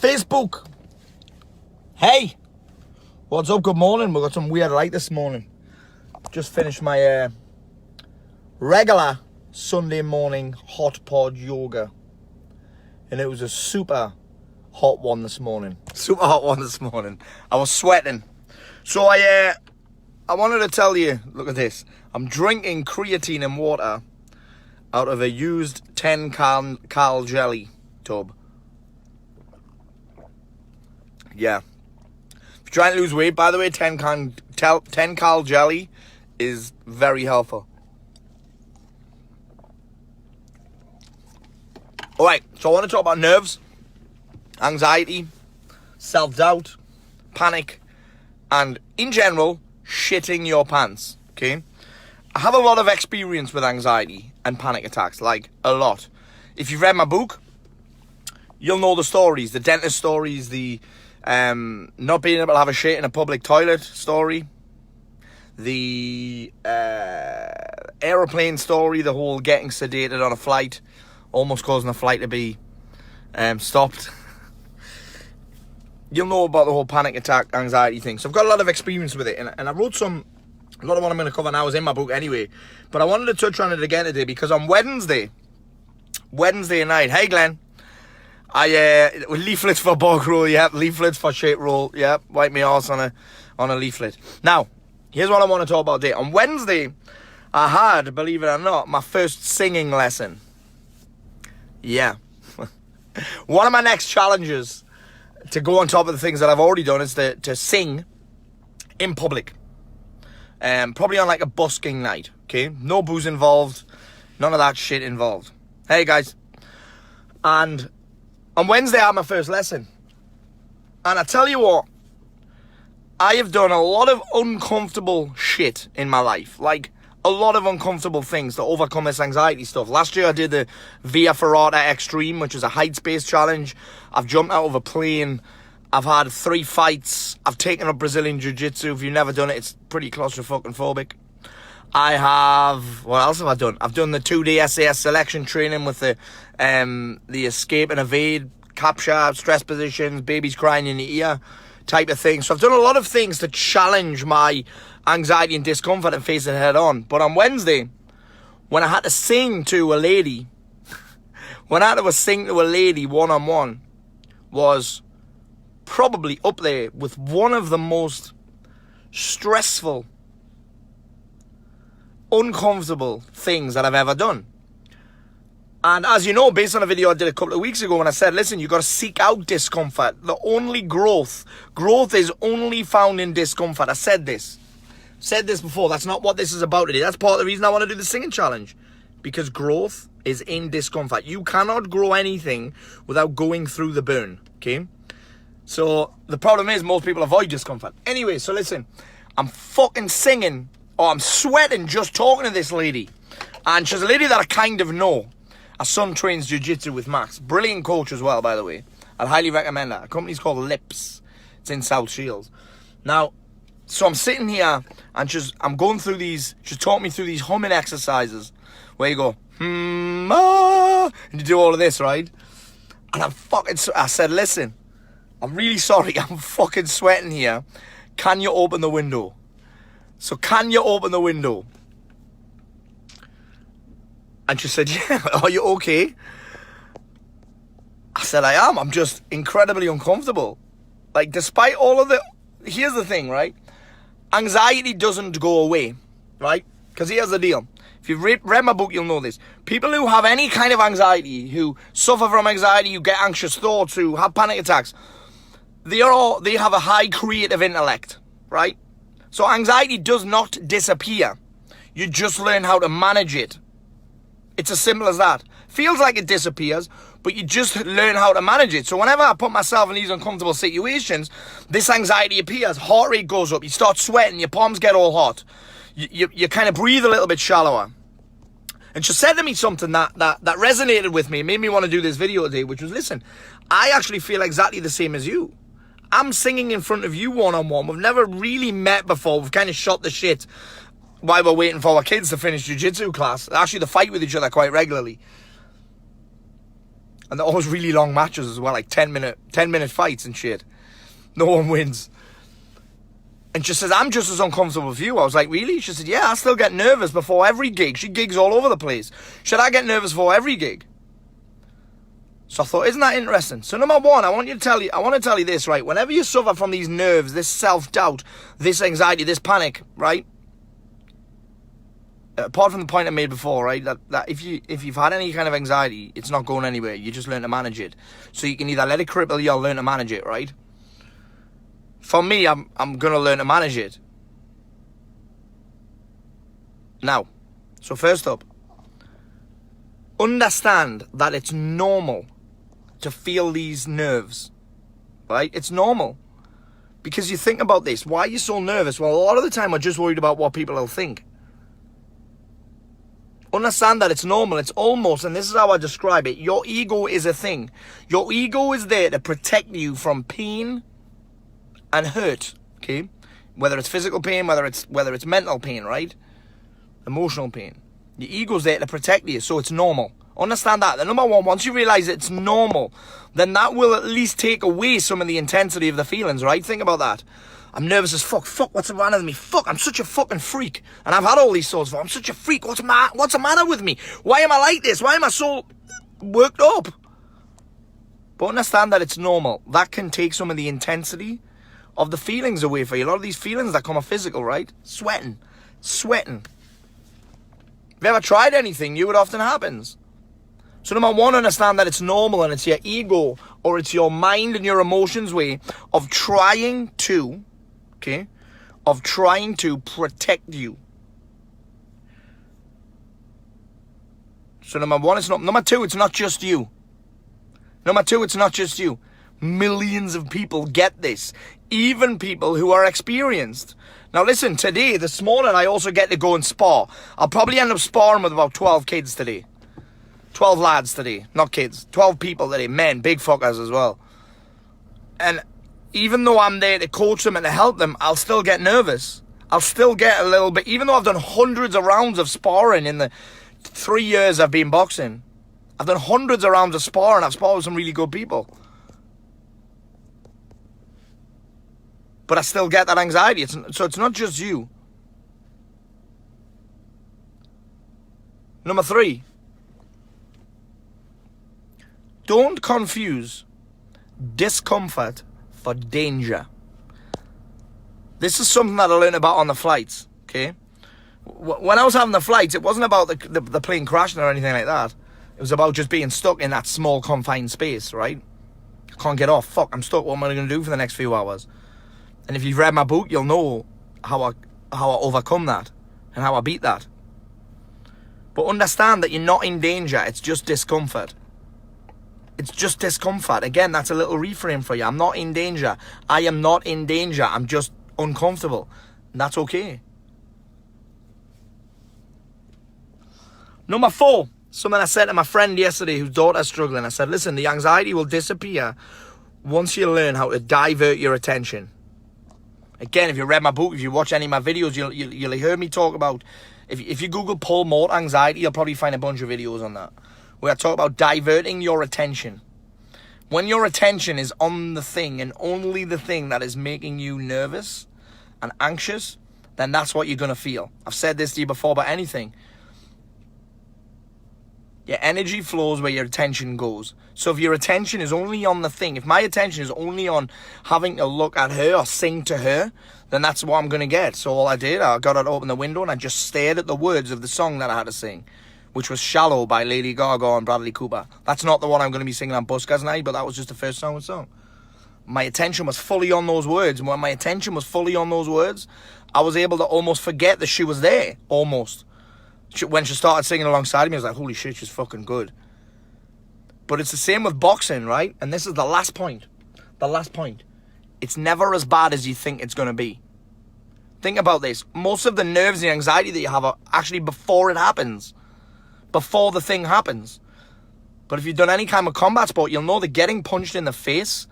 Facebook. Hey, what's up? Good morning. We got some weird light this morning. Just finished my regular Sunday morning hot pod yoga, and it was a super hot one this morning. I was sweating. So I wanted to tell you, look at this. I'm drinking creatine and water out of a used 10 cal jelly tub. Yeah. If you're trying to lose weight, by the way, 10 cal jelly is very helpful. Alright, so I want to talk about nerves, anxiety, self-doubt, panic, and in general, shitting your pants, okay? I have a lot of experience with anxiety and panic attacks, like a lot. If you've read my book, you'll know the stories, the dentist stories, the not being able to have a shit in a public toilet story, the aeroplane story, the whole getting sedated on a flight, almost causing a flight to be stopped. You'll know about the whole panic attack, anxiety thing. So I've got a lot of experience with it, and I wrote a lot of what I'm going to cover now is in my book anyway, but I wanted to touch on it again today because on Wednesday night, hey Glenn, leaflets for bog roll, yep, leaflets for shit roll, yep, wipe me arse on a leaflet. Now, here's what I want to talk about today. On Wednesday, I had, believe it or not, my first singing lesson. Yeah. One of my next challenges to go on top of the things that I've already done is to sing in public. Probably on like a busking night, okay? No booze involved, none of that shit involved. Hey guys. And on Wednesday I had my first lesson. And I tell you what, I have done a lot of uncomfortable shit in my life. Like, a lot of uncomfortable things to overcome this anxiety stuff. Last year I did the Via Ferrata Extreme, which is a heights-based challenge. I've jumped out of a plane. I've had 3 fights. I've taken up Brazilian Jiu-Jitsu. If you've never done it, it's pretty claustrophobic. I have... What else have I done? I've done the 2D SAS selection training with the escape and evade, capture, stress positions, babies crying in the ear type of thing. So I've done a lot of things to challenge my anxiety and discomfort and face it head on. But on Wednesday, when I had to sing to a lady, one-on-one, was probably up there with one of the most stressful, uncomfortable things that I've ever done. And as you know, based on a video I did a couple of weeks ago when I said, listen, you've got to seek out discomfort. The only growth is only found in discomfort. I said this before. That's not what this is about today. That's part of the reason I want to do the singing challenge. Because growth is in discomfort. You cannot grow anything without going through the burn, okay? So the problem is most people avoid discomfort. Anyway, so listen, I'm fucking singing, or I'm sweating just talking to this lady. And she's a lady that I kind of know. Her son trains jiu-jitsu with Max. Brilliant coach as well, by the way. I'd highly recommend that. A company's called Lips. It's in South Shields. Now, so I'm sitting here, and I'm going through these, she's taught me through these humming exercises, where you go, and you do all of this, right? And I said, listen, I'm really sorry, I'm fucking sweating here. Can you open the window? So can you open the window? And she said, yeah, are you okay? I said, I am. I'm just incredibly uncomfortable. Like, despite all of here's the thing, right? Anxiety doesn't go away, right? Because here's the deal. If you've read my book, you'll know this. People who have any kind of anxiety, who suffer from anxiety, who get anxious thoughts, who have panic attacks, they have a high creative intellect, right? So anxiety does not disappear. You just learn how to manage it. It's as simple as that. Feels like it disappears, but you just learn how to manage it. So whenever I put myself in these uncomfortable situations, this anxiety appears, heart rate goes up, you start sweating, your palms get all hot, you kind of breathe a little bit shallower. And she said to me something that resonated with me, made me want to do this video today, which was, listen, I actually feel exactly the same as you. I'm singing in front of you one-on-one. We've never really met before. We've kind of shot the shit while we're waiting for our kids to finish jiu-jitsu class. Actually, they fight with each other quite regularly. And they're always really long matches as well, like 10-minute fights and shit. No one wins. And she says, I'm just as uncomfortable with you. I was like, really? She said, yeah, I still get nervous before every gig. She gigs all over the place. Should I get nervous before every gig? So I thought, isn't that interesting? So number one, I want to tell you this, right? Whenever you suffer from these nerves, this self-doubt, this anxiety, this panic, right? Apart from the point I made before, right? That if you've had any kind of anxiety, it's not going anywhere. You just learn to manage it. So you can either let it cripple you or learn to manage it, right? For me, I'm going to learn to manage it. Now, so first up, understand that it's normal to feel these nerves, right? It's normal. Because you think about this. Why are you so nervous? Well, a lot of the time, I'm just worried about what people will think. Understand that it's normal. It's almost, and this is how I describe it, your ego is a thing. Your ego is there to protect you from pain and hurt, okay? Whether it's physical pain, whether it's mental pain, right? Emotional pain. Your ego's there to protect you, so it's normal. Understand that. The number one, once you realize it's normal, then that will at least take away some of the intensity of the feelings, right? Think about that. I'm nervous as fuck. Fuck, what's the matter with me? Fuck, I'm such a fucking freak. And I've had all these thoughts. I'm such a freak. What's the matter with me? Why am I like this? Why am I so worked up? But understand that it's normal. That can take some of the intensity of the feelings away for you. A lot of these feelings that come are physical, right? Sweating. If you ever tried anything, you know it often happens. So number one, understand that it's normal and it's your ego or it's your mind and your emotions way of trying to, protect you. So number one, number two, it's not just you. Millions of people get this. Even people who are experienced. Now listen, this morning, I also get to go and spar. I'll probably end up sparring with about 12 kids today. 12 lads today, not kids. 12 people today, men, big fuckers as well. And even though I'm there to coach them and to help them, I'll still get nervous. I'll still get a little bit, even though I've done hundreds of rounds of sparring in the 3 years I've been boxing. I've done hundreds of rounds of sparring. I've sparred with some really good people. But I still get that anxiety. So it's not just you. Number 3. Don't confuse discomfort for danger. This is something that I learned about on the flights, okay? When I was having the flights, it wasn't about the plane crashing or anything like that. It was about just being stuck in that small, confined space, right? I can't get off. Fuck, I'm stuck. What am I going to do for the next few hours? And if you've read my book, you'll know how I overcome that and how I beat that. But understand that you're not in danger. It's just discomfort. It's just discomfort. Again, that's a little reframe for you. I'm not in danger. I am not in danger. I'm just uncomfortable. And that's okay. Number 4, something I said to my friend yesterday whose daughter's struggling. I said, listen, the anxiety will disappear once you learn how to divert your attention. Again, if you read my book, if you watch any of my videos, you'll hear me talk about, if you Google Paul Mort anxiety, you'll probably find a bunch of videos on that, where I talk about diverting your attention. When your attention is on the thing and only the thing that is making you nervous and anxious, then that's what you're going to feel. I've said this to you before about anything. Your energy flows where your attention goes. So if your attention is only on the thing, if my attention is only on having to look at her or sing to her, then that's what I'm going to get. So all I did, I got her to open the window and I just stared at the words of the song that I had to sing, which was Shallow by Lady Gaga and Bradley Cooper. That's not the one I'm going to be singing on Buskers Night, but that was just the first song. My attention was fully on those words. And when my attention was fully on those words, I was able to almost forget that she was there, almost. When she started singing alongside me, I was like, holy shit, she's fucking good. But it's the same with boxing, right? And this is the last point. It's never as bad as you think it's going to be. Think about this. Most of the nerves and anxiety that you have are actually before it happens. Before the thing happens. But if you've done any kind of combat sport, you'll know that getting punched in the face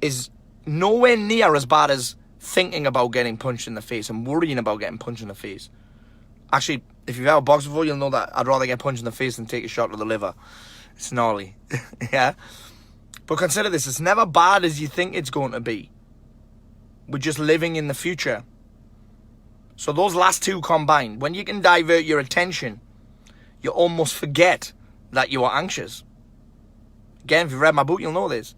is nowhere near as bad as thinking about getting punched in the face and worrying about getting punched in the face. Actually, if you've ever boxed before, you'll know that I'd rather get punched in the face than take a shot to the liver. It's gnarly. Yeah? But consider this, it's never bad as you think it's going to be. We're just living in the future. So those last two combined, when you can divert your attention, you almost forget that you are anxious. Again, if you've read my book, you'll know this.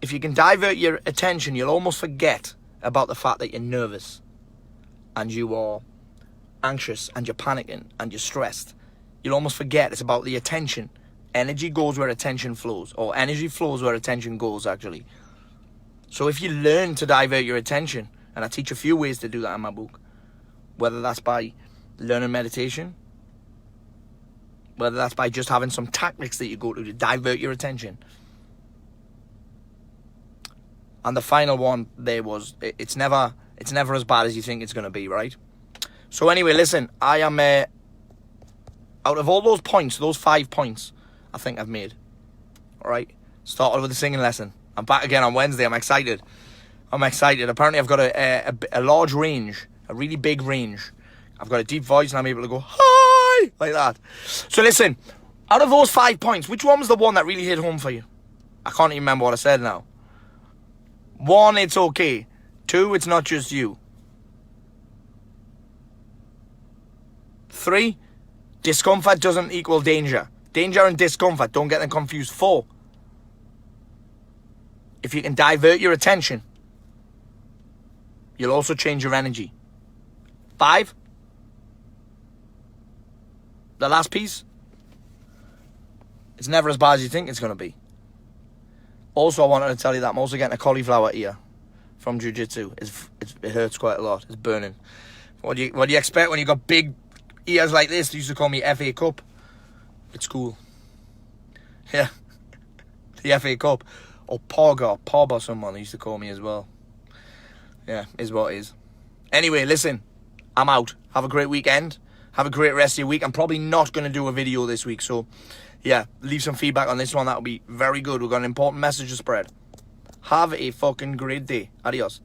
If you can divert your attention, you'll almost forget about the fact that you're nervous and you are anxious and you're panicking and you're stressed. You'll almost forget it's about the attention. Energy goes where attention flows, or energy flows where attention goes, actually. So if you learn to divert your attention, and I teach a few ways to do that in my book, whether that's by learning meditation, whether that's by just having some tactics that you go to divert your attention. And the final one there was, it's never as bad as you think it's going to be, right? So anyway, listen, I am, out of all those points, those 5 points, I think I've made. All right? Started with the singing lesson. I'm back again on Wednesday. I'm excited. Apparently I've got a large range, a really big range. I've got a deep voice and I'm able to go, hi, like that. So listen, out of those 5 points, which one was the one that really hit home for you? I can't even remember what I said now. 1, it's okay. 2, it's not just you. 3, discomfort doesn't equal danger. Danger and discomfort, don't get them confused. 4, if you can divert your attention, you'll also change your energy. 5, the last piece, it's never as bad as you think it's going to be. Also, I wanted to tell you that I'm also getting a cauliflower ear from jiu-jitsu. It hurts quite a lot. It's burning. What do you expect when you got big ears like this? They used to call me FA Cup. It's cool. Yeah. The FA Cup. Or Pog or someone they used to call me as well. Yeah, is what it is. Anyway, listen. I'm out. Have a great weekend. Have a great rest of your week. I'm probably not going to do a video this week. So, yeah, leave some feedback on this one. That would be very good. We've got an important message to spread. Have a fucking great day. Adios.